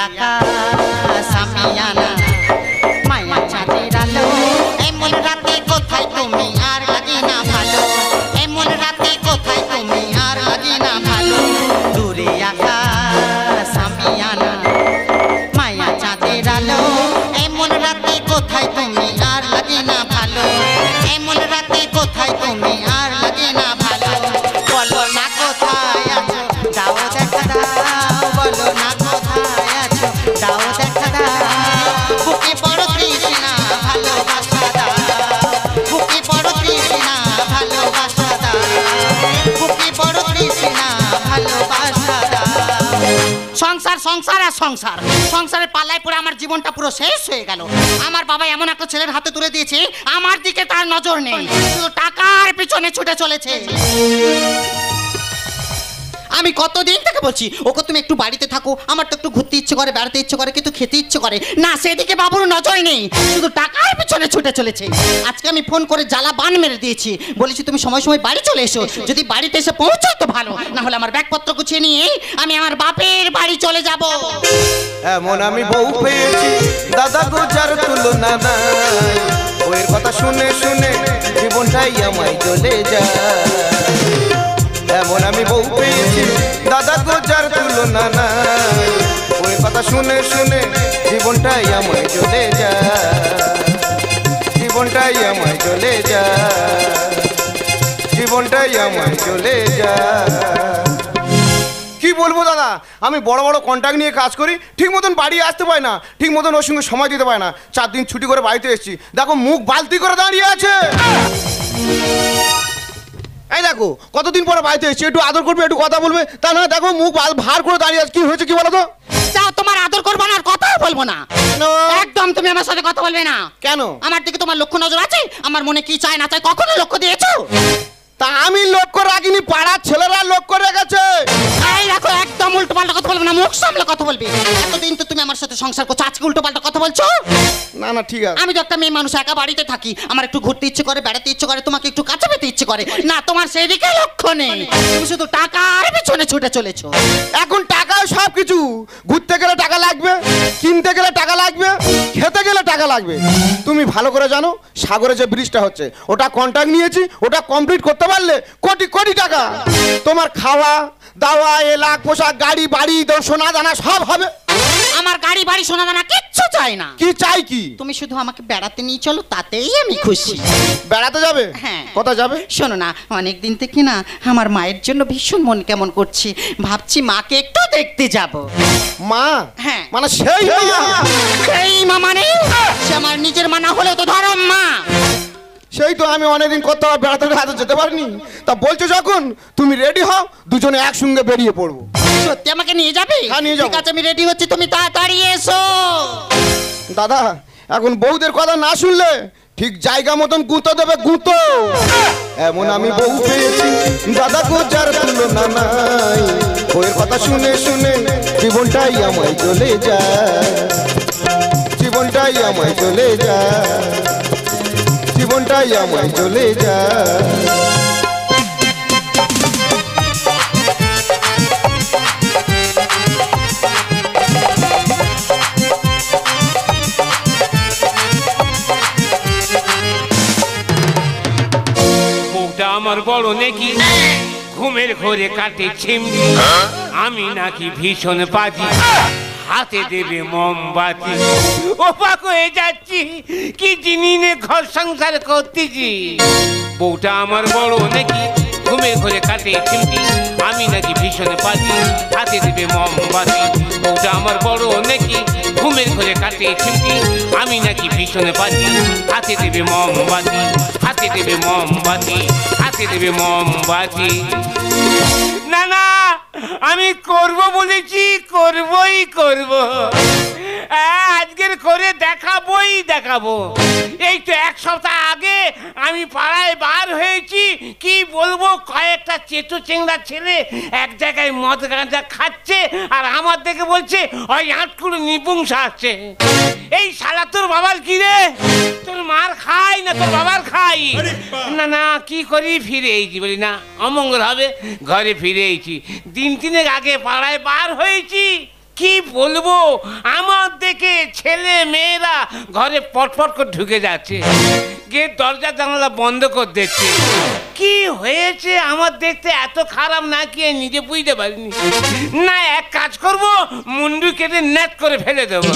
আকাশ সামিয়ানা মায়া চাঁদের আলো এমন রাতে কোথায় তুমি আর লাগে না ভালো এমন রাতে কোথায় তুমি আর লাগে না ভালো দূরে আকাশ সামিয়ানা মায়া চাঁদের আলো এমন রাতে কোথায় তুমি আর লাগে না ভালো এমন রাতে কোথায় তুমি আর লাগে না ভালো বলো না কোথায় আছো দাও দেখা দাও বলো না কোথায় আছো দাও দেখা দাও বুকে বড় তৃষ্ণা ভালোবাসা দাও বুকে বড় তৃষ্ণা ভালোবাসা দাও বুকে বড় তৃষ্ণা ভালোবাসা দাও সংসার সংসার আর সংসার সংসারে পাল্লায় পড়ে আমার জীবনটা পুরো শেষ হয়ে গেল আমার বাবা এমন একটা ছেলের হাতে তুলে দিয়েছে আমার দিকে তার নজর নেই শুধু টাকার পিছনে ছুটে চলেছে আমি কতদিন থেকে বলছি ওকে তুমি একটু বাড়িতে থাকো আমার তো একটু ঘুরতে ইচ্ছে করে বেড়াতে ইচ্ছে করে কিন্তু খেতে ইচ্ছে করে না সেদিকে বাবুর নজর নেই শুধু টাকার পিছনে ছুটে চলেছে আজকে আমি ফোন করে জ্বালা বান মেরে দিয়েছি বলেছি তুমি সময় সময় বাড়ি চলে এসো যদি বাড়িতে এসে পৌঁছাও তো ভালো না হলে আমার ব্যাগপত্র গুছিয়ে নিয়ে আমি আমার বাপের বাড়ি চলে যাব এমন আমি বউ পেয়েছি দাদা গো যার তুলনা নাই ওর কথা শুনে শুনে জীবনটাই আমায় চলে যায় এমন আমি বউ পেয়েছি দাদা গো যার তুলনা নাই ওর কথা শুনে শুনে জীবনটাই আমায় চলে যায় জীবনটাই আমায় চলে যায় জীবনটাই আমায় চলে যায় কি বলবো দাদা আমি বড় বড় কন্ট্রাক্ট নিয়ে কাজ করি ঠিক মতন বাড়ি আসতে পারি না ঠিক মতন ওর সঙ্গে সময় দিতে পারি না 4 দিন ছুটি করে বাড়িতে এসেছি দেখো মুখ বালতি করে দাঁড়িয়ে আছে এই দেখো কতদিন পরে বাড়িতে এসেছি একটু আদর করবে একটু কথা বলবে তা না দেখো মুখ ভার করে দাঁড়িয়ে আছে কি হয়েছে কি বলো তো যাও তোমার আদর করবো না আর কথাও বলবো না একদম তুমি আমার সাথে কথা বলবে না কেন আমার দিকে তোমার লক্ষ্য নজর আছে আমার মনে কি চায় না চায় কখনো লক্ষ্য দিয়েছো তা আমি লক্ষ্য রাখিনি পাড়ার ছেলেরা লক্ষ্য রেখেছে এই দেখো একদম উল্টো পাল্টা কথা বলবে না মুখ সামলে কথা বলবে এতদিন তো তুমি আমার সাথে সংসার করছো আজকে উল্টো পাল্টা কথা বলছো না না ঠিক আছে আমি তো একটা মেয়ে মানুষ একা বাড়িতে থাকি আমার একটু ঘুরতে ইচ্ছে করে বেড়াতে ইচ্ছে করে তোমাকে একটু কাছে পেতে ইচ্ছে করে না তোমার সেদিকে লক্ষ্য নেই তুমি শুধু টাকার পেছনে ছুটে চলেছো এখন টাকা সব কিছু ঘুরতে গেলে টাকা লাগবে কিনতে গেলে টাকা লাগবে খেতে গেলে টাকা লাগবে তুমি ভালো করে জানো সাগরে যে ব্রিজটা হচ্ছে ওটা কন্ট্রাক্ট নিয়েছি ওটা কমপ্লিট করতে পারলে কোটি কোটি টাকা তোমার খাওয়া দাওয়া এলাক পোশাক গাড়ি বাড়ি সোনা দানা সব হবে আমার গাড়ি বাড়ি সোনা দানা কিচ্ছু চাই না কি চাই কি তুমি শুধু আমাকে বেড়াতে নিয়ে চলো তাতেই আমি খুশি বেড়াতে যাবে হ্যাঁ কোথায় যাবে শোনো না অনেক দিন থেকে না আমার মায়ের জন্য ভীষণ মন কেমন করছি ভাবছি মাকে একটু দেখতে যাব মা হ্যাঁ মানে সেই মা মানে সে আমার নিজের মা না হলেও তো ধরো মা সেই তো আমি অনেকদিন কোথাও বেড়াতে হাতে যেতে পারিনি তা বলছো যখন তুমি রেডি হও দুজনে একসঙ্গে বেরিয়ে পড়বো সত্যি আমাকে নিয়ে যাবে হ্যাঁ নিয়ে যাবো ঠিক আছে আমি রেডি হচ্ছি তুমি তাড়াতাড়ি এসো দাদা এখন বউদের কথা না শুনলে ঠিক জায়গা মতন গুঁতো দেবে গুঁতো এমন আমি বউ পেয়েছি দাদা গো যার তুলনা নাই বউয়ের কথা শুনে শুনে জীবনটাই আমায় চলে যায় জীবনটাই আমায় চলে যায় জীবনটাই আমায় চলে যায় আমার বড় নাকি ঘুমের ঘরে কাটে ছিমড়ি আমি নাকি ভীষণ পাজি হাতে দেবে মোমবাতি ওপাক হয়ে যাচ্ছি কি জিনিনে ঘর সংসার করতেছি বউটা আমার বড় নাকি ঘুমের ঘরে কাটে ছিমড়ি আমি নাকি ভীষণ পাজি হাতে দেবে মোমবাতি বউটা আমার বড় নাকি ঘুমের ঘরে কাটে ছিমড়ি আমি নাকি ভীষণ পাজি হাতে দেবে মোমবাতি হাতে দেবে মোমবাতি হাতে দেবে মোমবাতি না না আমি করব বলেছি করবই করব আজকের করে দেখাবো এই তো 1 সপ্তাহ আগে আমি পাড়ায় বার হয়েছি কি বলবো কয়েকটা চেটো চেংড়া ছেলে এক জায়গায় মদ গাঁজা খাচ্ছে আর আমার দেখে বলছে ওই আটকুড়ো নিপুংসা আসছে এই শালা তোর বাবার কি রে তোর মার খাই না তোর বাবার খাই না না কি করি ফিরে এসেছি বলি না অমঙ্গল হবে ঘরে ফিরে এসেছি 3 দিনের আগে পাড়ায় বার হয়েছি কি বলবো, আমার দেখে ছেলে মেয়েরা ঘরে পটপট করে ঢুকে যাচ্ছে, গিয়ে দরজা জানালা বন্ধ করে দিচ্ছে। কি হয়েছে আমার দেখতে এত খারাপ নাকি নিজে বুঝতে পারিনি। না, এক কাজ করব, মুন্ডু কেটে নেট করে ফেলে দেবো,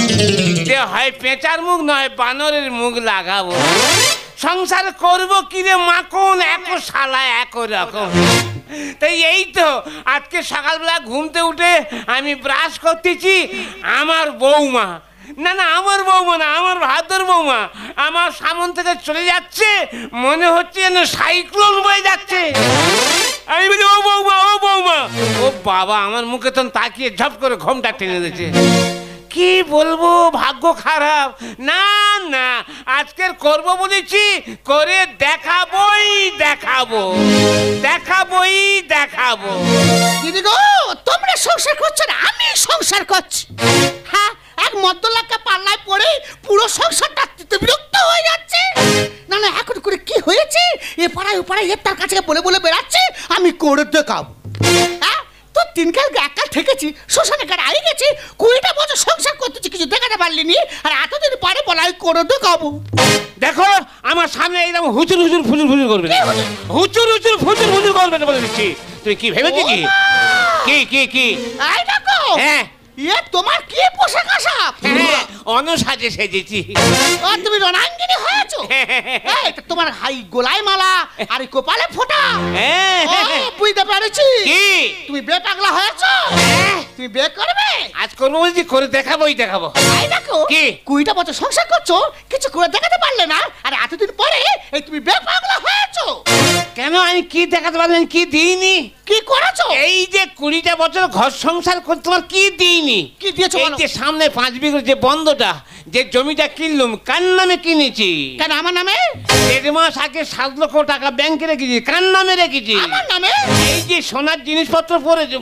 হয় পেঁচার মুখ নয় বানরের মুখ লাগাবো। সংসার করবো কিরে মাখন, এক শালা এক রকম। তাই এই তো আজকে সকালবেলা ঘুমতে উঠে আমি ব্রাশ করতেছি, আমার বৌমা, না না আমার বৌমা না, আমার ভাদর বৌমা আমার সামন থেকে চলে যাচ্ছে, মনে হচ্ছে যেন সাইক্লোন বয়ে যাচ্ছে। আমি বলি ও বৌমা, ও বৌমা, ও বাবা আমার মুখে তখন তাকিয়ে ঝপ করে ঘোমটা টেনে দিয়েছে। কি বলবো, ভাগ্য খারাপ। না না, আজকের করব বলেছি, করে দেখাবোই দেখাবো, দেখাবোই দেখাবো। দিদি গো, তোমরা সংসার করছো না, আমি সংসার করছি। হ্যাঁ, এক মদ্যলাকা পাল্লায় পড়ে পুরো সংসারটা বিরক্ত হয়ে যাচ্ছে। না না, এখন করে কি হয়েছে, এ পাড়ায় ও পাড়ায় তার কাছে বলে বলে বেড়াচ্ছে আমি করে দেখাবো। হ্যাঁ, তো তিনকাল একা থেকেছি, শ্মশানে কার আই গেছি, 20টা বছর সংসার করতেছি, কিছু দেখাতে পারলি নি, আর এতদিন পরে বলা আমি করে দেখাবো। দেখো আমার সামনে এইরকম হুচুর হুচুর ফুচুর ফুচুর করবে না, হুচুর হুচুর ফুচুর ফুচুর করবে না বলে দিচ্ছি। তুই কি ভেবেছি কি কি কি কি আই দেখো, হ্যাঁ এ তোমার কি পোশাক আশাক? হ্যাঁ, অনুসাজে সেজেছি। ও তুমি রণাঙ্গিনী হয়েছো? এই তো তোমার হাই গোলায় মালা আর এই কপালে ফোঁটা। ও, বুঝতে পেরেছি, কি তুমি বে পাগলা হয়েছো। তুমি বে করবে? আজ করবো বলছি, করে দেখাবোই দেখাবো। এই দেখো, কি 20টা বছর সংসার করছো, কিছু করে দেখাতে পারলে না, আর এতদিন পরে এই তুমি বে পাগলা হয়েছো। কেন, আমি কি দেখাতে পারলেন, কি দিইনি? কি করেছো? এই যে 20টা বছর ঘর সংসার করতে তোমার কি দিইনি? কি দিয়েছো? এই যে সামনে 5 বিঘা যে বন্ধটা, যে জমিটা কিনলুম, কার নামে কিনেছি? কেন আমার নামে? 1.5 মাস আগে 7 লক্ষ টাকা ব্যাংকে রেখেছি, কার নামে রেখেছি? আমার নামে। এই যে সোনার জিনিসপত্র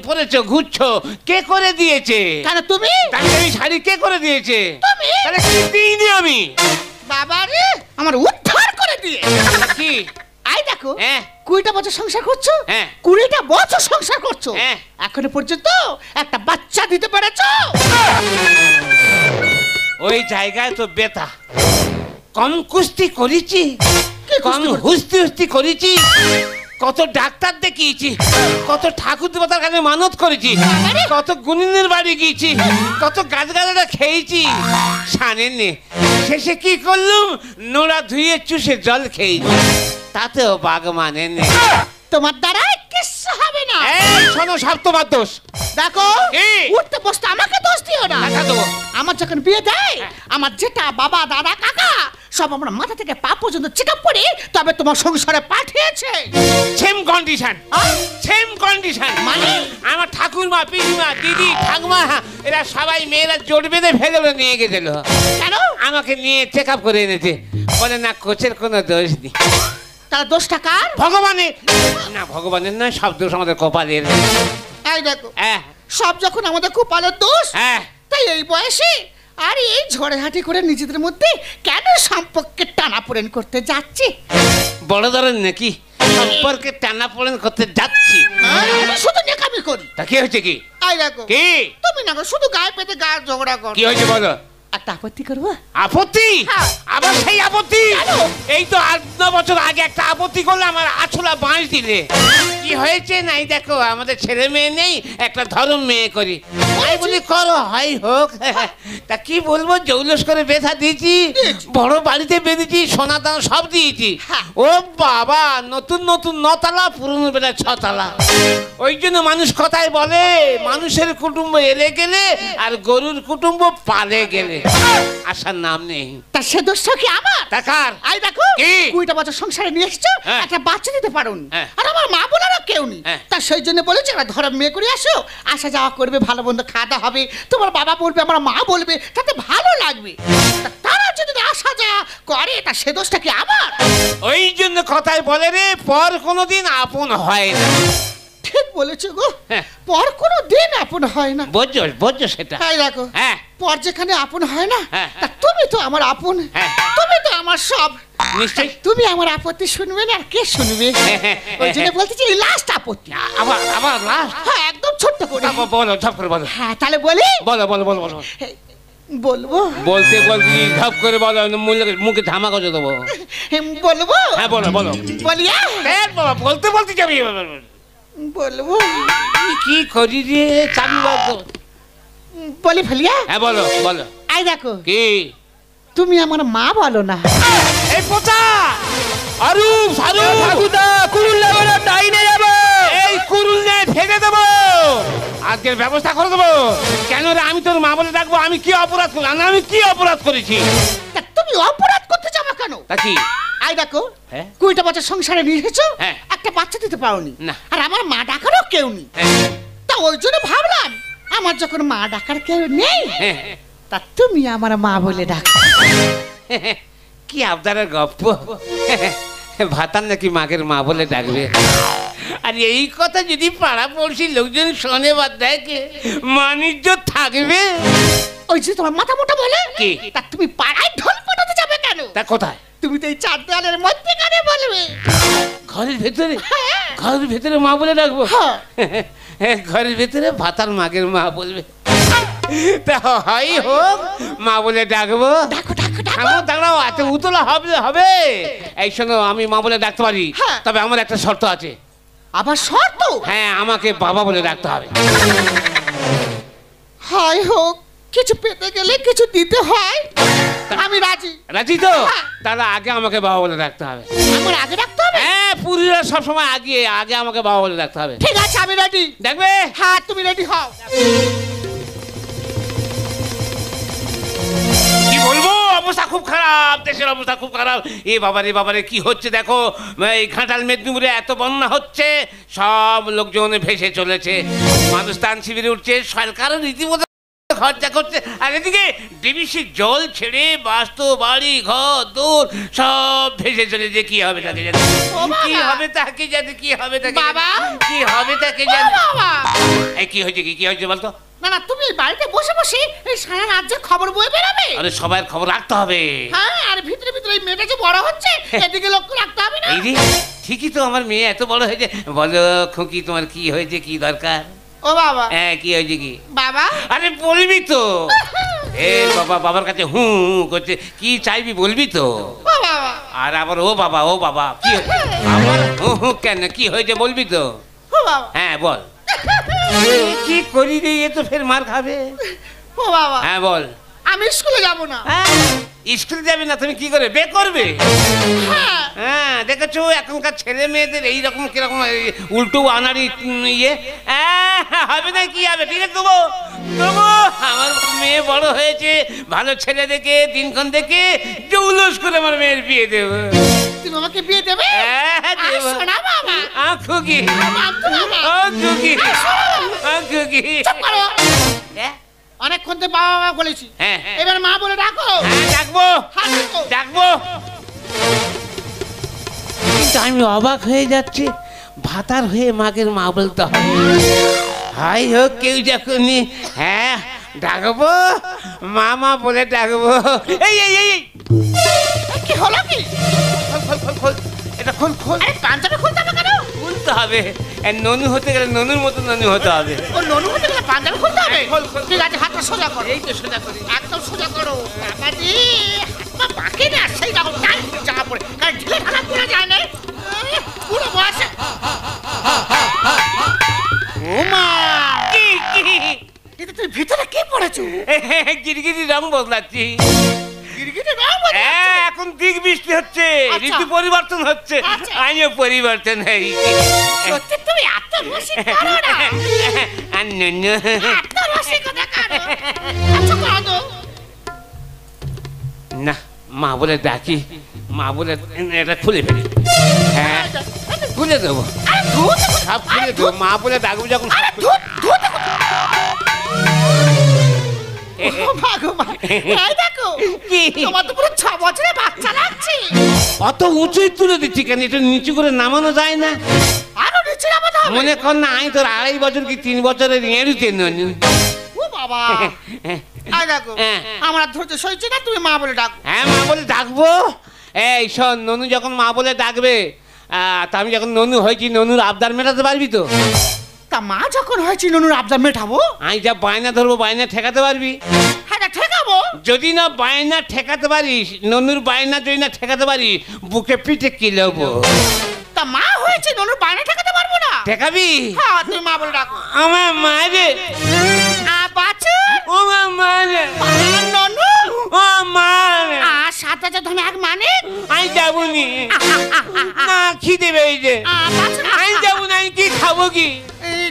পরেছো ঘুরছো, কে করে দিয়েছে? কেন তুমি? দামি শাড়ি কে করে দিয়েছে? তুমি। তাহলে কি দিইনি আমি? বাবা রে, আমার উদ্ধার করে দিয়ে। কি? আই দেখো, হ্যাঁ 20টা বছর সংসার করছো, হ্যাঁ 20টা বছর সংসার করছো, হ্যাঁ এখনো পর্যন্ত একটা বাচ্চা দিতে পেরেছো? ওই জায়গায় তো বেতা, কম কুস্তি করেছি, কম কুস্তি হুস্তি হুস্তি করেছি, কত ডাক্তার দেখিয়েছি, কত ঠাকুর দেবতার কাছে মানত করেছি, কত গুণিনের বাড়ি গিয়েছি, কত গাছগাছাটা খেয়েছি, জানেন নে শেষে কি করলুম, নোড়া ধুয়ে চুষে জল খেয়েছি, তাতেও বাঘ মানে নে। তোমার দ্বারা কিচ্ছু হবে না। এই শোনো, সব তোমার দোষ। দেখো, কি? উঠতে বসতে আমাকে দোষ দিও না। দেখা দেবো। আমার যখন বিয়ে দেয়, আমার জেঠা, বাবা, দাদা, কাকা সব আমার মাথা থেকে পা পর্যন্ত চেক আপ করে তবে তোমার সংসারে পাঠিয়েছে। Same condition, same condition. মানে? আমার ঠাকুরমা, পিসিমা, দিদি, ঠাকুমা এরা সবাই মেয়েরা জোট বেঁধে ফেলে নিয়ে গেছিল। কেন? আমাকে নিয়ে চেক আপ করে এনেছে, বলে না কোচের কোনো দোষ নেই। তার দোষটা কার? ভগবানের। না ভগবানের নয়, সব দোষ আমাদের কপালের। এই দেখো, হ্যাঁ সব যখন আমাদের কপালের দোষ, হ্যাঁ তাই এই বয়সে আর এই ঝড়ে হাঁটি করে নিজেদের মধ্যে কেন সম্পর্কে টানাপোড়েন করতে যাচ্ছি? বড় ধরনের নাকি সম্পর্কে টানাপোড়েন করতে যাচ্ছি? আমি শুধু নেকামি করি। তা কি হয়েছে কি? এই দেখো, কি তুমি না গো শুধু গায়ে পেতে গায়ে ঝগড়া করো। কি হয়েছে বলো? একটা আপত্তি করবো? আপত্তি? হ্যাঁ। আবার সেই আপত্তি? কেন? এই তো 8-9 বছর আগে একটা আপত্তি করলে আমার আছলা বাঁশ দিলে। কি হয়েছে নাই দেখো, আমাদের ছেলে মেয়ে নেই, একটা ধর্ম মেয়ে করি, তাই বলি করো, হয় হোক। তা কি বলবো, জৌলস করে বেথা দিয়েছি, বড় বাড়িতে বেঁধেছি, সোনা দানা সব দিয়েছি। হ্যাঁ। ও বাবা, নতুন নতুন 9 তলা, পুরনো বেলা 6 তলা। ওই জন্য মানুষ কথায় বলে, মানুষের কুটুম্ব এলে গেলে আর গরুর কুটুম্ব পালে গেলে আসার নাম নেই। তা সে দোষ কি আমার? টাকার আই দেখো, কি? 20টা বছর সংসারে নিয়ে এসছো, হ্যাঁ। একটা বাচ্চা দিতে পারোনি, হ্যাঁ। আর আমার মা বোনেরা কেউ নেই। হ্যাঁ। তা সেই জন্য বলেছি একটা ধর্ম মেয়ে করে আসো, আসা যাওয়া করবে, ভালো মন্দ খাওয়া হবে, তোমার বাবা বলবে, আমার মা বলবে, তাতে ভালো লাগবে। তা তারা যদি আসা যাওয়া করে, তা সে দোষটা কি আমার? ওই জন্য কথায় বলে রে, পর কোনোদিন আপন হয় না। ঠিক বলেছো গো, হ্যাঁ। পর কোনো দিন আপন হয় না। বোঝো সেটা। এই দেখো, হ্যাঁ পর যেখানে আপন হয় না, হ্যাঁ। তা তুমি তো আমার আপন, হ্যাঁ। তুমি তো আমার সব। নিশ্চয়ই। তুমি আমার আপত্তি শুনবে না, আর কে শুনবে? ওই জন্য বলতেছি লাস্ট আপত্তি। আবার লাস্ট? হ্যাঁ, একদম ছোট্ট করে। বলো ঝপ করে বলো। হ্যাঁ তাহলে বলি। বলো বলো বলো বলো। বলবো বলতে বলতে ঝপ করে বলো, মুখে ধামা করে দেবো। বলবো। হ্যাঁ বলো বলো। বলি বাবা বলতে বলতে যাবি। বলবো। কি করি রে চাবি বলতো। বলি ফেলিয়া। হ্যাঁ বলো বলো। আই দেখো কি তুমি আমার মা বলো না। এই পোতা অরূপ সারু ঠাকুরদা কুরুল নেবো ডাইনে যাবো। এই কুরুল নে ফেলে দেবো, আজকের ব্যবস্থা করে দেবো। কেন রে আমি তোর মা বলে ডাকবো? আমি কি অপরাধ করলাম? আমি কি অপরাধ করেছি? তা তুমি অপরাধ করতে যাবে কেন? তা কি? আই দেখো হ্যাঁ? 20টা বছর সংসারে নিয়ে এসেছো, হ্যাঁ। একটা বাচ্চা দিতে পারোনি। না। আর আমার মা ডাকারও কেউ নেই। তা ওই জন্য ভাবলাম আমার যখন মা ডাকার কেউ নেই, তা তুমি আমার মা বলে ডাকো। কি আবদারের গপ্প। ভাতার নাকি মাকের মা বলে ডাকবে। আর এই কথা যদি পাড়া পড়শি লোকজন শোনে বা দেখে, মানিজ্য থাকবে? ওই যে তোমার মাথা মোটা বলে কি? তা তুমি পাড়ায় ঢোল পাঠাতে যাবে কেন? তা কোথায়? তুমি তো এই চার দেওয়ালের মধ্যে কানে বলবে। ঘরের ভেতরে? ঘরের ভেতরে মা বলে ডাকবো? ঘরের ভেতরে ভাতার মাকের মা বলবে। তা হয় হোক, মা বলে ডাকবো। ডাকো ডাকো ডাকো। আমার দাঁড়াও, এত উতলা হবে হবে? এই শোনো, আমি মা বলে ডাকতে পারি, হ্যাঁ। তবে আমার একটা শর্ত আছে। আবার শর্ত? হ্যাঁ, আমাকে বাবা বলে ডাকতে হবে। হয় হোক, কিছু পেতে গেলে কিছু দিতে হয়। আমি রাজি। রাজি তো? হ্যাঁ। তাহলে আগে আমাকে বাবা বলে ডাকতে হবে। আমার আগে রাখতে হবে? হ্যাঁ, পুরীরা সবসময় আগে আগে আমাকে বাবা বলে ডাকতে হবে। ঠিক আছে আমি রেডি। দেখবে? হ্যাঁ তুমি রেডি হও। কি বলবো, অবস্থা খুব খারাপ, দেশের অবস্থা খুব খারাপ। এ বাবারে বাবারে কি হচ্ছে দেখো। এই ঘাটাল মেদিনীপুরে এত বন্যা হচ্ছে, সব লোকজন ভেসে চলেছে, মানুষ ত্রাণ শিবিরে উঠছে, সরকারও রীতিমতো খরচা করছে। আর এদিকে ডিবিসির জল ছেড়ে বাস্তু বাড়ি ঘর দূর সব ভেসে চলেছে। কি হবে তাকে জানে, কি হবে তাকে জানে, কি হবে তাকে বাবা! কি হবে তাকে ও জানে। বাবা! এই কি হয়েছে, কি হয়েছে বলতো? না না, তুমি বাড়িতে বসে বসে এই সারা রাজ্যের খবর বয়ে বেরাবে। আরে সবার খবর রাখতে হবে। হ্যাঁ, আর ভিতরে ভিতরে এই মেয়েটা যে বড় হচ্ছে, এদিকে লক্ষ্য রাখতে হবে না? এই রে, ঠিকই তো, আমার মেয়ে এত বড় হয়েছে। বলো খুকি, তোমার কি হয়েছে, কি দরকার? ও বাবা! হ্যাঁ, কি হয়েছে কি? বাবা! আরে বলবি তো। এ বাবা, বাবার কাছে হু করছে, কি চাইবি বলবি তো। ও বাবা! আর আবার ও বাবা, ও বাবা, কি আমার হু কেন, কি হয়েছে বলবি তো। ও বাবা! হ্যাঁ বল। কি করি রে, এ তো ফের মার খাবে। ও বাবা! হ্যাঁ বল। আমি স্কুলে যাব না। স্কুলে যাবে না? তুমি কি করে বে করবে? হ্যাঁ। হ্যাঁ, দেখেছো এখনকার ছেলে মেয়েদের এইরকম কিরকম উল্টো আনাড়ি ইয়ে। হবে না, কি হবে? ঠিক আছে দেবো দেবো। আমার মেয়ে বড় হয়েছে, ভালো ছেলে দেখে দিনক্ষণ দেখে জৌলুস করে আমার মেয়ের বিয়ে দেবো। তুমি আমাকে বিয়ে দেবে? হ্যাঁ দেবো। শোনা বাবা! খুকি, মানতো বাবা! ও খুকি, ও খুকি। চুপ করো। অনেকক্ষণ তো বাবা বাবা বলেছি, হ্যাঁ হ্যাঁ এবার মা বলে ডাকো। হ্যাঁ, ডাকবো হ্যাঁ, ডাকো। ডাকবো। কিন্তু আমি অবাক হয়ে যাচ্ছি, ভাতার হয়ে মাকের মা বলতে হবে। হাই হোক, কেউ যখনই হ্যাঁ ডাকবো, মামা বলে ডাকবো। এই এই এই এই, কি হলো কি? খোল খোল খোল, এটা খোল খোল। আরে পাঞ্জাবি খুলতে হবে কেন? খুলতে হবে, ননু হতে গেলে ননুর মতো ননু হতে হবে। ও ননু হতে গেলে পাঞ্জাবি খুলতে হবে? খোল, খোল। ঠিক আছে, হাতটা সোজা করো। এই তো সোজা করি। একদম সোজা করো। বাবাজি, হাত পা বাঁকে না, সেই রকম টাইট জামা পরে, কারণ ঢিলে ঢালা করা যায় না। পুরো বয়সে। ও মা! কি কি? কিন্তু তুমি ভিতরে কি পড়েছো? গিরগিরি রং বদলাচ্ছি। গিরগিটি রং বদলাচ্ছো? হ্যাঁ, এখন দিক বৃষ্টি হচ্ছে, আচ্ছা। ঋতু পরিবর্তন হচ্ছে, আচ্ছা। আমিও পরিবর্তন হই। সত্যি তুমি এত রসিক করো না? আর ননু, এত রসিকতা করো? আচ্ছা করো তো। না মা বলে ডাকি, মা বলে এটা খুলে ফেলি। হ্যাঁ খুলে দেবো, আরে ধুতে সব খুলে দেবো। মা বলে ডাকবো যখন সব আরে খুলে- ধুতে ও মা গো মা, এই দেখো, কি? তোমার তো পুরো 6 বছরের বাচ্চা লাগছে। অত উঁচুই তুলে দিচ্ছি কেন? একটু নিচু করে নামানো যায় না? আরো নিচে নামাতে হবে। মনে কর না আমি তোর 2.5 বছর কি 3 বছরের এড়ুতে ননু। ও বাবা, এই দেখো, হ্যাঁ। আমার আর ধৈর্য সইছে না, তুমি মা বলে ডাকো। হ্যাঁ মা বলে ডাকবো। এই শোন, ননু যখন মা বলে ডাকবে, তা আমি যখন ননু হয়েছি, ননুর আবদার মেটাতে পারবি তো? তা তা মা যখন হয়েছে ননুর আবদার মেটাবো। আমি যা বায়না ধরবো বায়না ঠেকাতে পারবি? হ্যাঁ তা ঠেকাবো। যদি না বায়না ঠেকাতে পারিস, ননুর বায়না যদি না ঠেকাতে পারিস, বুকে পিঠে কি লবো। তা মা হয়েছে ননুর বায়না ঠেকাতে পারবো না। ঠেকাবি? হ্যাঁ তুমি মা বলে ডাকো। আমার মা রে, বাছুর, ও মা রে, ননু, ও মা রে। 7,000 ধনে এক মানে আমি যাবনি, না খিদে পেয়েছে, আমি যাবো না। আমি কি খাবো কি?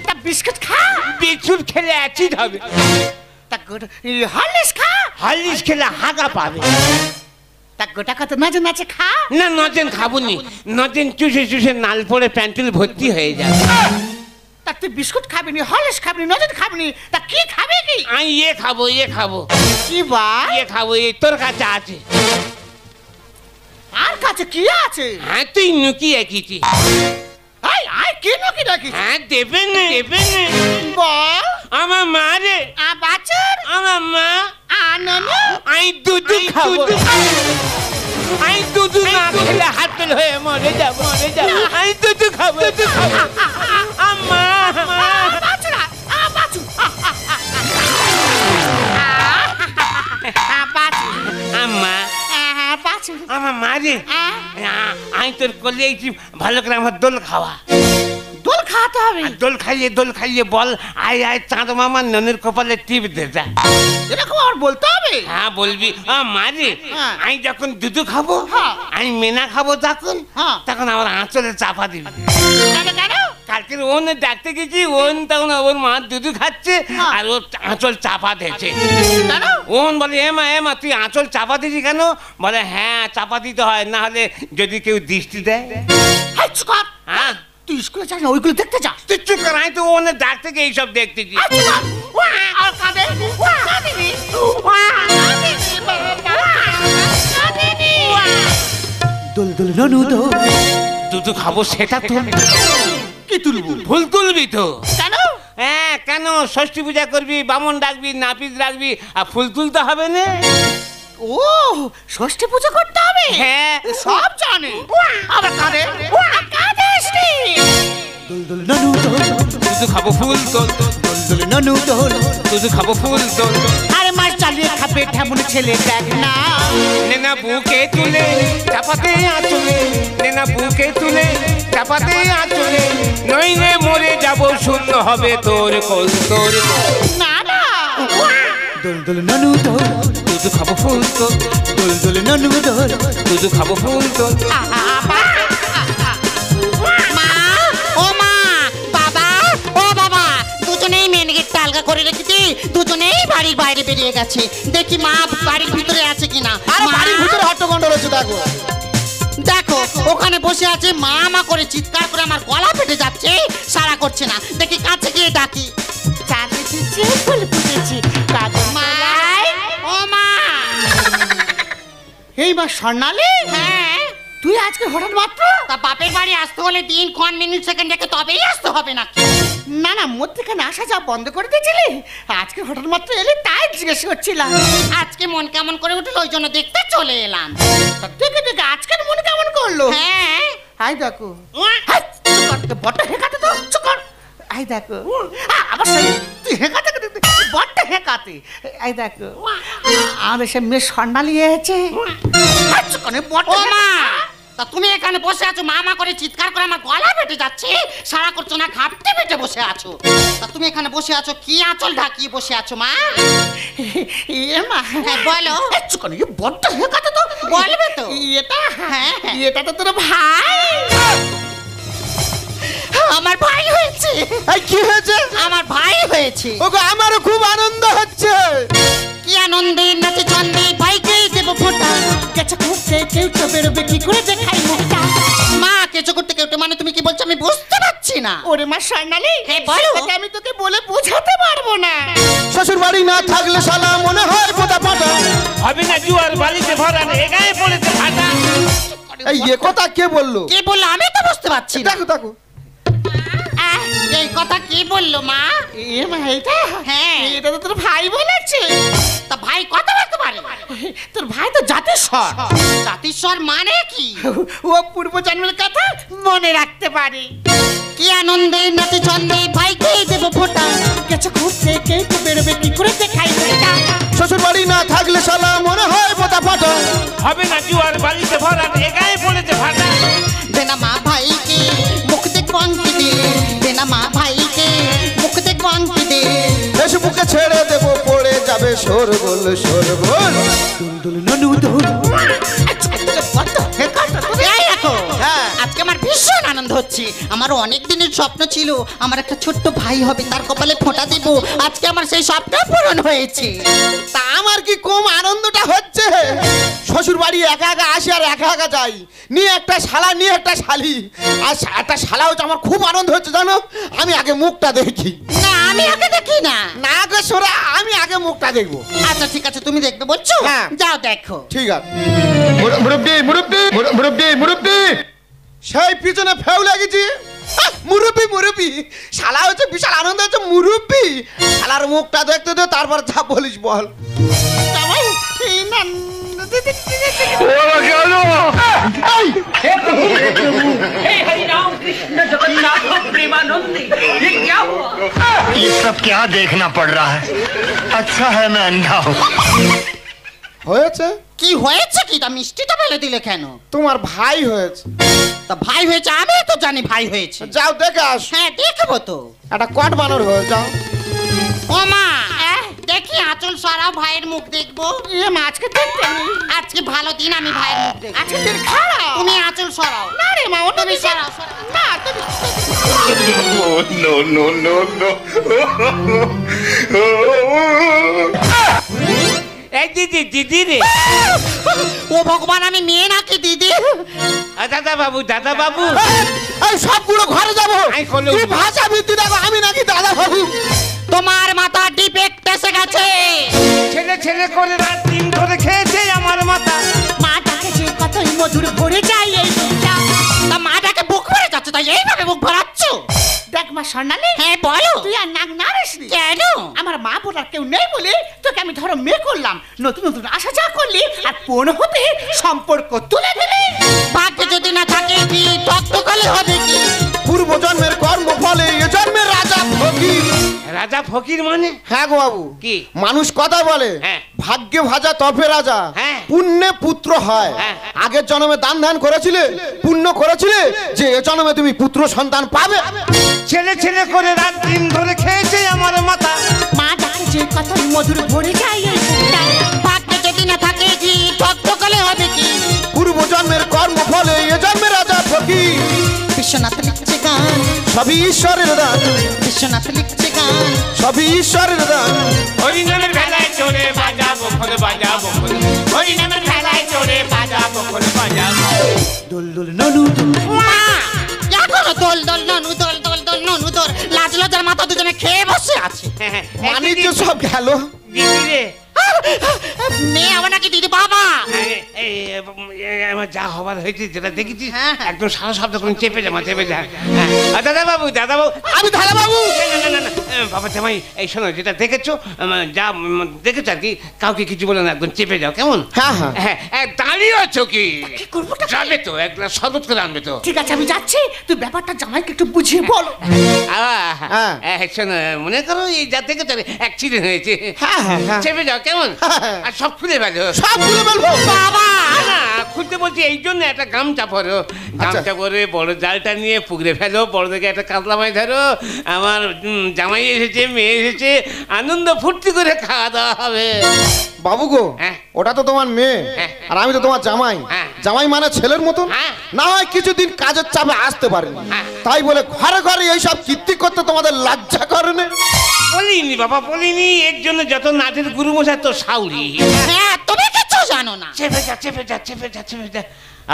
তা বিস্কুট খা। বিস্কুট খেলে অ্যাসিড হবে। তা হরলিক্স খা। হরলিক্স খেলে হাগা পাবে। তা গোটা কত নাচে নাচে খা। না নজেন খাবনি, নজেন চুষে চুষে নাল পড়ে প্যান্টুল ভর্তি হয়ে যাবে। তা তুই বিস্কুট খাবি নি, হরলিক্স খাবি নি, নজেন খাবি নি, তা কি খাবি কি? আমি ইয়ে খাবো, ইয়ে খাবো। কি বা? ইয়ে খাবো, এই তোর কাছে আছে। আর কাছে কি আছে? হ্যাঁ তুই নুকিয়ে কিছু। আই আই কি নকি রাখিস? হ্যাঁ দেবে না, দেবে না। বল। আমার মা রে, বাছুর, আমার মা। ননু, আমি দুধ খাবো। আমি দুধ না খেলে হাতল হয়ে মরে যাবো, মরে যাবো। আমি দুধ খাবো, দুধ খাবো। আম্মা, বাছুর, বাছুর, আম্মা, বাছুর, আমার মা রে, আমি তোর কোলে এইছি, ভালো করে আমার দোল খাওয়া। দোল খাওয়াতে হবে? দোল খাইয়ে বল, আয় আয় চাঁদ মামা ননের কপালে টিপ দে যা। এরকম আর বলতে হবে? হ্যাঁ বলবি। মা রে, হ্যাঁ। আমি যখন দুধ খাবো, হ্যাঁ। আমি মেনা খাবো যখন, হ্যাঁ। তখন আমার আঁচলে চাপা দিবি। কেন কেন? কালকে ওন ডাকতে গেছি, ওন তখন ওর মা দুধ খাচ্ছে, হ্যাঁ। আর ওর আঁচল চাপা দিয়েছে। কেন? ওন বলে এ মা তুই আঁচল চাপা দিয়েছি কেন? বলে হ্যাঁ চাপা দিতে হয়, না হলে যদি কেউ দৃষ্টি দেয়। হাই চুকার। হ্যাঁ তুই স্কুলে যাস না, ওইগুলো দেখতে যাস? তুই চুপ কর, আমি তো ওনে ডাক থেকে এইসব দেখতেছি। আর কাঁদে, কাঁদেনি, কাঁদেনি। দোল দোল ননু দোল। দুধ খাবো সেটা তো কি তুলবো? ফুল তুলবি তো। কেন? হ্যাঁ কেন? ষষ্ঠী পূজা করবি, বামন ডাকবি, নাপিত ডাকবি, আর ফুল তুলতে হবে না? ও ষষ্ঠী পুজো করতে হবে? হ্যাঁ সব জানে। আবার কাঁদে, কাঁদিস নি। দোল দোল ননু দোল। দুধ খাবো ফুল তোল, দোল দোল ননু দোল। দুধ খাবো ফুল তোল। আরে মাস চালিয়ে খাবে ঠেমন ছেলে দেখ না। নেনা বুকে তুলে চাপাতে আঁচলে, নেনা বুকে তুলে চাপাতে আঁচলে, নইলে মরে যাব শূন্য হবে তোর কোল, তোর কোল। না না। দোল দোল ননু দোল। দুধ খাবো ফুল তোল, দোল দোল ননু দোল। দুধ খাবো ফুল তোল। মা, ও মা, বাবা, ও বাবা, দুজনেই মেন গেটটা আলগা করে রেখেছি, দুজনেই বাড়ির বাইরে বেরিয়ে গেছে। দেখি মা বাড়ির ভিতরে আছে কিনা। আরে মা, বাড়ির ভিতরে হট্টগন্ডল হচ্ছে দেখো। দেখো ওখানে বসে আছে, মা মা করে চিৎকার করে আমার গলা ফেটে যাচ্ছে, সারা করছে না। দেখি কাছে গিয়ে ডাকি। চাঁদ এসেছে, ফুল ফুটেছে, কাগজ মা, তলায়। ও মা। এই মা স্বর্ণালী, হ্যাঁ, তুই আজকে হঠাৎ মাত্র? তা বাপের বাড়ি আসতে হলে দিন ক্ষণ মিনিট সেকেন্ড রেখে তবেই আসতে হবে নাকি? না না, মধ্যখানে আসা যা বন্ধ করে দিয়েছিলি, আজকে হঠাৎ মাত্র এলি তাই জিজ্ঞেস করছিলাম। আজকে মন কেমন করে উঠলো, ওই জন্য দেখতে চলে এলাম। তা দেখে দেখে আজকের মন কেমন করলো? হ্যাঁ, আই দেখো, হাই, চুপ কর, বড্ড হেঁকাতে তো, চুপ কর। আই দেখো, আবার সেই তুই হেঁকাতে বড্ড হেঁকাতে। আই দেখো, আমাদের সে মেয়ে স্বর্ণালী এসেছে। হাই, চুপ কর, বড্ড ও মা, হেঁকাতে। তা তুমি এখানে বসে আছো, মা মা করে চিৎকার করে আমার গলা ফেটে যাচ্ছে, সারা করছো না, ঘাপটে ফেটে বসে আছো। তা তুমি এখানে বসে আছো, কি আঁচল ঢাকিয়ে বসে আছো মা? এ মা, হ্যাঁ, বলো। এই চুপ কর, বড্ড হেঁকাতে তো। বলবে তো। এটা, হ্যাঁ, এটা তো তোর ভাই। আমার ভাই হয়েছে, এই কি হয়েছে? আমার ভাই হয়েছে। ওগো আমারও খুব আনন্দ হচ্ছে। কি আনন্দে নাচে চন্দে, ভাইকে দেবো ফোঁটা। কেঁচো করতে কেউ তো বেরোবে কি করে দেখাই মুখটা। মা, কেঁচো করতে কেউটে মানে তুমি কি বলছো আমি বুঝতে পারছি না। ওরে মা স্বর্ণালী, হ্যাঁ, বলো। সেটাকে আমি তোকে বলে বোঝাতে পারবো না। শ্বশুর বাড়ি না থাকলে শালা মনে হয় পোতা পাটা। হবে না জুয়ার বালিতে ভরা, এগায়ে পড়েছে ফাটা। এই এ কথা কে বললো? কে বললো আমি তো বুঝতে পারছি না। দেখো দেখো, আহ, এই কথা কে বললো মা? এ মা, এটা, হ্যাঁ। এটা তো তোর ভাই বলেছে। তা ভাই কথা বলতে পারে? তোর ভাই তো জাতির জাতিস্বর। জাতিস্বর মানে কি? ও পূর্ব জন্মের কথা মনে রাখতে পারে। কি আনন্দে নাচে ছন্দে ভাইকে দেব ফোঁটা, গেছে ঘুরতে কে তো বেরোবে কি করে দেখাই এটা। শ্বশুর বাড়ি না থাকলে শালা মনে হয় পোতা ফাটা। হবে না জুয়ার বাড়িতে ভরা, এ গায়ে পড়েছে ফাটা। দেনা মা ভাইকে মুখ দেখবো আংটি দে, দেনা মা ভাইকে মুখ দেখবো আংটি দে। এসে বুকে ছেড়ে দেবো পড়ে যাবে শোরগোল শোরগোল। দুলদুল ননু দুল। এই দেখো, হ্যাঁ। আজকে আমার ভীষণ আনন্দ হচ্ছে। আমার অনেক দিনের স্বপ্ন ছিল আমার একটা ছোট্ট ভাই হবে, তার কপালে ফোঁটা দেব। আজকে আমার সেই স্বপ্ন পূরণ হয়েছে। তা আমার কি কম আনন্দটা হচ্ছে? শ্বশুর বাড়ি একা একা আসি আর একা একা যাই, নিয়ে একটা শালা নিয়ে একটা শালি, আর একটা শালা হচ্ছে আমার খুব আনন্দ হচ্ছে জানো। আমি আগে মুখটা দেখি। না আমি আগে দেখি না। না গো সোরা, আমি আগে মুখটা দেখবো। আচ্ছা ঠিক আছে, তুমি দেখবে বলছো, হ্যাঁ। যাও দেখো। ঠিক আছে। মুরব্বি মুরব্বি মুরব্বি মুরব্বি, সেই পিছনে ফেউ লাগেছি। মুরব্বি মুরব্বি, শালা হচ্ছে বিশাল আনন্দ হচ্ছে মুরব্বি। শালার মুখটা দেখতে দে, তারপর যা বলিস বল। জামাই, এই না, हे हरि राम कृष्ण जगन्नाथ प्रेमानंद, ये क्या हुआ? ये सब क्या देखना पड़ रहा है? अच्छा है मैं अंधा हूँ। হয়েছে? কি হয়েছে কি? তা মিষ্টিটা ফেলে দিলে কেন? তোমার ভাই হয়েছে। তা ভাই হয়েছে আমি তো জানি ভাই হয়েছে। যাও দেখে আস। হ্যাঁ দেখবো তো। একটা কট বানর হয়ে যাও। ও মা, দেখি আঁচল সরাও, ভাইয়ের মুখ দেখবো। এ মা, আজকে দেখতে নেই। আজকে ভালো দিন, আমি ভাইয়ের মুখ দেখবো। আজকে দিন খারাপ। তুমি আঁচল সরাও। না রে মা, অন্য তুমি দিকে সরাও, সরাও। না তুমি। No, no, no, no. এই দিদি, দিদি রে। ও ভগবান, আমি মেয়ে নাকি দিদি? দাদা বাবু, দাদা বাবু। এই সবগুলো ঘরে যাবো। আই করলে তুই ভাষা ভিত্তি দেখো, আমি নাকি দাদা বাবু। তোমার মাথা ডিফেক্ট এসে গেছে। ছেলে ছেলে করে রাত দিন ধরে খেয়েছে আমার মাথা। মা ডাকেছে কতই মধুর ভরে যায় এই বুকটা। তা মাটাকে বুক ভরে যাচ্ছে, তাই এইভাবে বুক ভরাচ্ছ? দেখ মা স্বর্ণালী, হ্যাঁ বলো। তুই আর নাক নাড়িস নি। কেন? আমার মা বলার কেউ নেই বলে তোকে আমি ধরো মেয়ে করলাম। নতুন নতুন আশা যা করলি আর পূর্ণ হতে সম্পর্ক তুলে দিলি। ভাগ্যে যদি না থাকে কি তত্ত্বকালে হবে কি? পূর্ব জন্মের কর্ম ফলে এ জন্মের রাজা ফকির। রাজা ফকির মানে? হ্যাঁ গো বাবু, কি? মানুষ কথা বলে হ্যাঁ। ভাগ্যে ভাজা তফে রাজা, হ্যাঁ। পুণ্যে পুত্র হয়। হ্যাঁ। আগের জন্মে দান ধ্যান করেছিলে, পুণ্য করেছিলে, যে এ জন্মে তুমি পুত্র সন্তান পাবে। ছেলে ছেলে করে রাত দিন ধরে খেয়েছে আমার মাথা। মা ডাকেছে কতই মধুর ভরে যায় এই বুকটা। ভাগ্যে যদি না থাকে কি তত্ত্বকালে হবে কি? পূর্ব জন্মের কর্ম ফলে এ জন্মের রাজা ফকির। বিশ্বনাথ লিখছে গান, সবই ঈশ্বরের দান, বিশ্বনাথ লিখছে গান। সবই ঈশ্বরের দান। হরিনামের ভেলায় চড়ে বাজাবো খোল, বাজাবো খোল। হরিনামের ভেলায় চড়ে বাজাবো খোল, বাজাবো। দুলদুল ননু দুল। মা, এখনো দোল দোল ননু দোল দোল দোল ননু দোল। লাজ লজ্জার মাথা দুজনে খেয়ে বসে আছে। বাণিজ্য সব গেল। দিদি রে। মেয়ে আমার নাকি দিদি বাবা? আমার যা হবার হয়েছে যেটা দেখেছিস, হ্যাঁ, হ্যাঁ। একদম সারা শব্দ করে চেপে যা, চেপে যা। দাদা বাবু, দাদা বাবু। আমি ধারা বাবু। না, বাবা জামাই, এই শোনো, যেটা দেখেছো যা দেখেছো আর কি, কাউকে কিছু বলে না, একদম চেপে যাও, কেমন? হ্যাঁ, হ্যাঁ। হ্যাঁ, দাঁড়িয়ে আছো কি? কি করবোটা? যাবে তো, এক গ্লাস শরবত করে আনবে তো। ঠিক আছে আমি যাচ্ছি, তুই ব্যাপারটা জামাইকে একটু বুঝিয়ে বলো। হ্যাঁ। শোনো, মনে করো এই যা দেখেছো অ্যাক্সিডেন্ট হয়েছে। হ্যাঁ, হ্যাঁ, হ্যাঁ। চেপে যাও, কেমন? হ্যাঁ। আর সব খুলে ফেলো। সব খুলে ফেলবো। বাবা, না, খুলতে বলছি এই জন্য একটা গামছা পরো, গামছা পরে বড় জালটা নিয়ে পুকুরে ফেলো, বড় দেখে একটা কাতলা মাছ ধরো। আমার জামাই এসেছে, মেয়ে এসেছে, আনন্দ ফুর্তি করে খাওয়া দাওয়া হবে। বাবু গো, হ্যাঁ। ওটা তো তোমার মেয়ে, হ্যাঁ। আর আমি তো তোমার জামাই। হ্যাঁ। জামাই মানে ছেলের মতন। হ্যাঁ। না হয় কিছুদিন কাজের চাপে আসতে পারেনি, হ্যাঁ। তাই বলে ঘরে ঘরে এইসব কীর্তি করতে তোমাদের লজ্জা করে না? বলিনি বাবা, বলিনি। এর জন্য যত নাচের গুরু মশাই তো সাউরি। হ্যাঁ তুমি কিছু জানো না। চেপে যা, চেপে যা, চেপে যা, চেপে যা।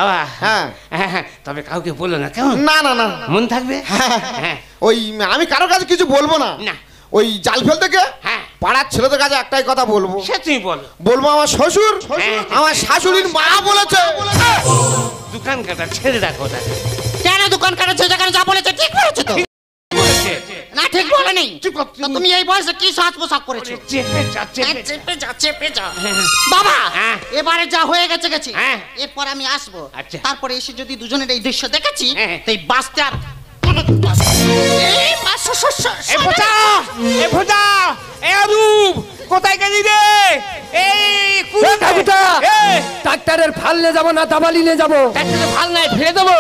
আবা, হ্যাঁ। হ্যাঁ, তবে কাউকে বলো না, কেমন? না না না, মন থাকবে। হ্যাঁ। হ্যাঁ। ওই আমি কারোর কাছে কিছু বলবো না। না। ওই জাল ফেলতে গে হ্যাঁ। পাড়ার ছেলেদের কাছে একটাই কথা বলবো। সে তুমি বলো। বলবো আমার শ্বশুর, হ্যাঁ। আমার শাশুড়ির মা বলেছে। দোকান কাটা ছেড়ে রাখো, কেন দোকান কাটাচ্ছে? যেখানে যা বলেছে ঠিক বলেছে তো। বলেছে না ঠিক বলেনি। চুপ কর, তা তুমি এই বয়সে কি সাজ পোশাক করেছো? চেপে যা, চেপে যা। চেপে যা, চেপে যা। বাবা হ্যাঁ। এবারে যা হয়ে গেছে গেছে, হ্যাঁ। এরপর আমি আসবো। আচ্ছা। তারপরে এসে যদি দুজনের এই দৃশ্য দেখেছি, হ্যাঁ। তাই বাঁচতে আর এই বাস- স- স- এ ভোজা, এ ভোজা, এ অরূপ, কোথায় গেলি রে? এই ডাক্তারের ফাললে যাবো না দাবালি নিয়ে যাবো? ডাক্তারের ভাল নাই, ফেলে দেবো।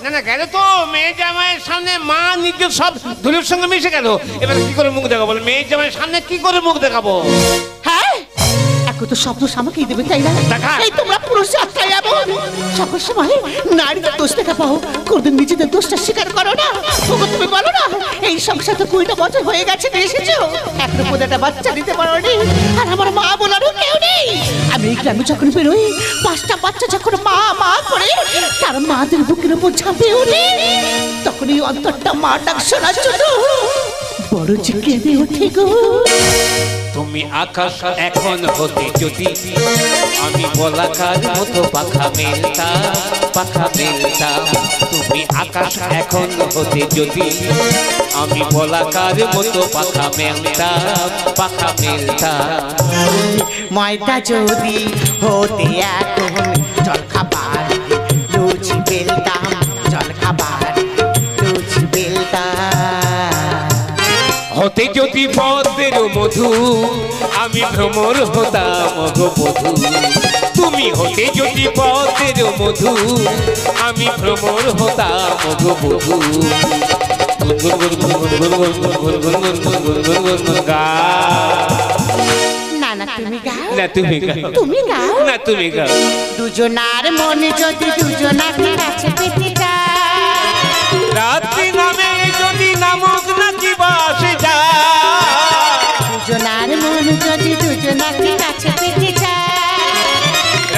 না না, গেল তো মেয়ে জামাইয়ের সামনে মা নিজের সব ধুলির সঙ্গে মিশে গেল। এবার কি করে মুখ দেখাবো? মেয়ে জামাইয়ের সামনে কি করে মুখ দেখাবো? হ্যাঁ এখন তো স্বপ্ন আমাকেই দেবে তাই না? দেখা। এই তোমরা পুরুষ আত্মায় এমন সকল সময় নারীদের দোষ দেখা পাও, কোনদিন নিজেদের দোষটা স্বীকার করো না। ওগো তুমি বলো না এই সংসার তো 20টা বছর হয়ে গেছে নিয়ে এসেছো, এখনো পর্যন্ত একটা বাচ্চা দিতে পারোনি, আর আমার মা বলারও কেউ নেই। আমি এই গ্রামে যখন বেরোই 5টা বাচ্চা যখন মা মা করে তার মাদের বুকের উপর ঝাঁপিয়ে ওঠে, তখন এই অন্তরটা মা ডাক শোনার জন্য বড় যে কেঁদে ওঠে গো। তুমি আকাশ এখন হতে যদি আমি বলাকার মতো পাখা মেলতাম, পাখা মেলতাম। তুমি আকাশ এখন হতে যদি আমি বলাকার মতো পাখা মেলতাম, পাখা মেলতাম। ময়দা যদি হতে এখন জল খাবার লুচি বেলতাম, জল খাবার লুচি বেলতাম। হতে যদি পদ্মের মধু আমি ভ্রমর হতাম গো বধূ। তুমি হতে যদি পদ্মের মধু আমি ভ্রমর হতাম গো বধূ। না না তুমি গাও, না তুমি গাও, তুমি গাও। না তুমি গাও। দুজনার মনে যদি দুজনার কাছে পেতে যায়, রাত্রি নামে যদি নামক নাকি বাসে যায়। দুজনার মন যদি দুজনার কাছে পেতে যায়,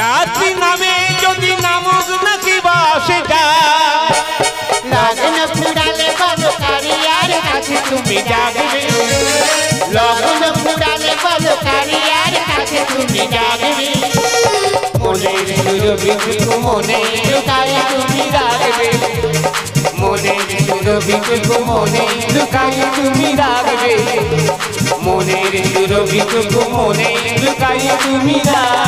রাত্রি নামে যদি নামক নাকি বাসে যায়। লগন ফুরালে বলো কারিয়ার কাছে তুমি যাবে, লগন ফুরালে বলো কারিয়ার কাছে তুমি যাবে। মনের সুরভিটুকু মনে লুকায় তুমি রাখবে, মনের সুরভিটুকু মনে লুকায় তুমি রাখবে, মনের সুরভিটুকু মনে লুকায় তুমি রাখবে।